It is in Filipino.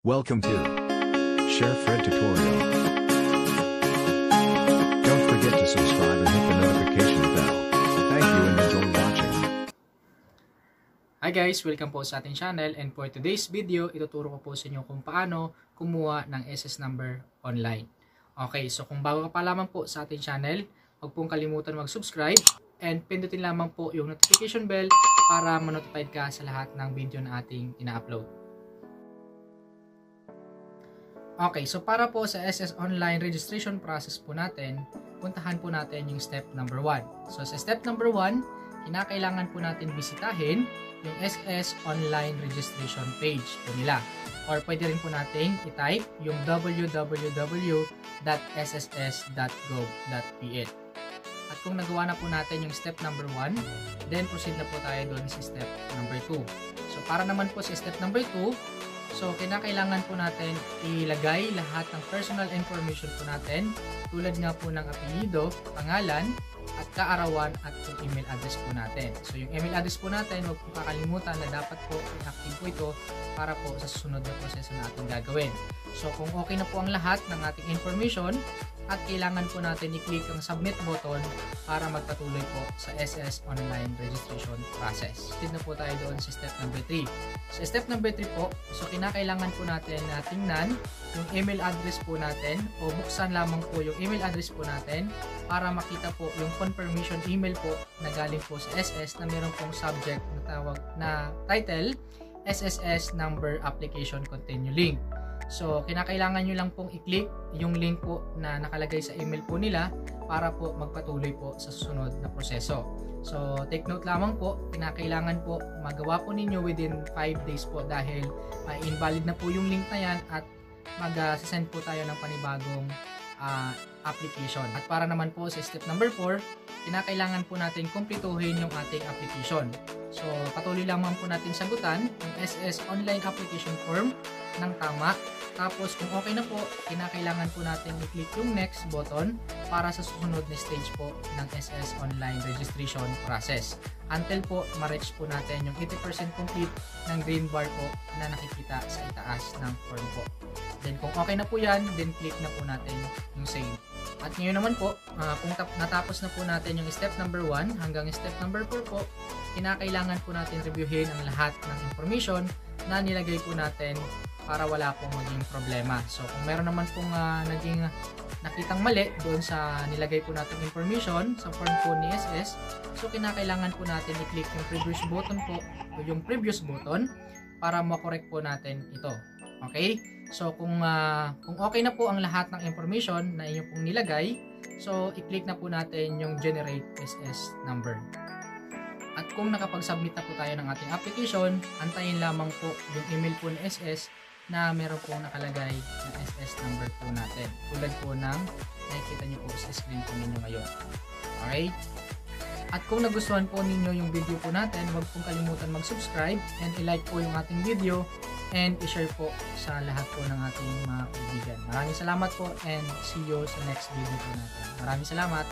Welcome to Share Fred Tutorial. Don't forget to subscribe and hit the notification bell. Thank you and enjoy watching. Hi guys! Welcome po sa ating channel, and for today's video, ituturo ko po sa inyo kung paano kumuha ng SSS number online. Okay, so kung bago ka pa lamang po sa ating channel, huwag pong kalimutan mag-subscribe and pindutin lamang po yung notification bell para ma-notified ka sa lahat ng video na ating ina-upload. Okay, so para po sa SSS online registration process po natin, puntahan po natin yung step number 1. So sa step number 1, kinakailangan po natin bisitahin yung SSS online registration page po nila. Or pwede rin po natin i-type yung www.sss.gov.pl. At kung nagawa na po natin yung step number 1, then proceed na po tayo doon sa step number 2. So para naman po sa step number 2, so kinakailangan po natin ilagay lahat ng personal information po natin, tulad nga po ng apelyido, pangalan, at kaarawan at yung email address po natin. So yung email address po natin, huwag po kakalimutan na dapat po i-active po ito para po sa susunod na proseso na ating gagawin. So kung okay na po ang lahat ng ating information, at kailangan po natin i-click ang submit button para magpatuloy po sa SSS online registration process. Tignan na po tayo doon sa step number 3. Sa step number 3 po, so kinakailangan po natin na tingnan yung email address po natin, o buksan lamang po yung email address po natin para makita po yung confirmation email po na galing po sa SS na meron pong subject na tawag na title, SSS Number Application Continue Link. So, kinakailangan nyo lang pong i-click yung link po na nakalagay sa email po nila para po magpatuloy po sa susunod na proseso. So, take note lamang po, kinakailangan po magawa po ninyo within 5 days po dahil invalid na po yung link na yan at mag-send po tayo ng panibagong application. At para naman po sa step number 4, kinakailangan po natin kumpletuhin yung ating application. So, patuloy lamang po natin sagutan yung SSS online application form ng tama. Tapos, kung okay na po, kinakailangan po natin i-click yung next button para sa susunod na stage po ng SSS online registration process. Until po, ma-reach po natin yung 80% complete ng green bar po na nakikita sa itaas ng form po. Then, kung okay na po yan, then click na po natin yung save. At ngayon naman po, kung natapos na po natin yung step number 1 hanggang step number 4 po, kinakailangan po natin reviewin ang lahat ng information na nilagay po natin para wala pong maging problema. So, kung meron naman pong naging nakitang mali doon sa nilagay po natin information sa form po ni SS, so kinakailangan po natin i-click yung previous button po o yung previous button para makorek po natin ito. Okay? So, kung okay na po ang lahat ng information na inyo pong nilagay, so i-click na po natin yung generate SSS number. At kung nakapag-submit na po tayo ng ating application, antayin lamang po yung email po ni SS na meron pong nakalagay na SSS number po natin. Tulad po ng nakikita nyo po sa screen po ninyo ngayon. Okay? At kung nagustuhan po ninyo yung video po natin, huwag pong kalimutan mag-subscribe and i-like po yung ating video and i-share po sa lahat po ng ating mga kaibigan. Maraming salamat po and see you sa next video po natin. Maraming salamat!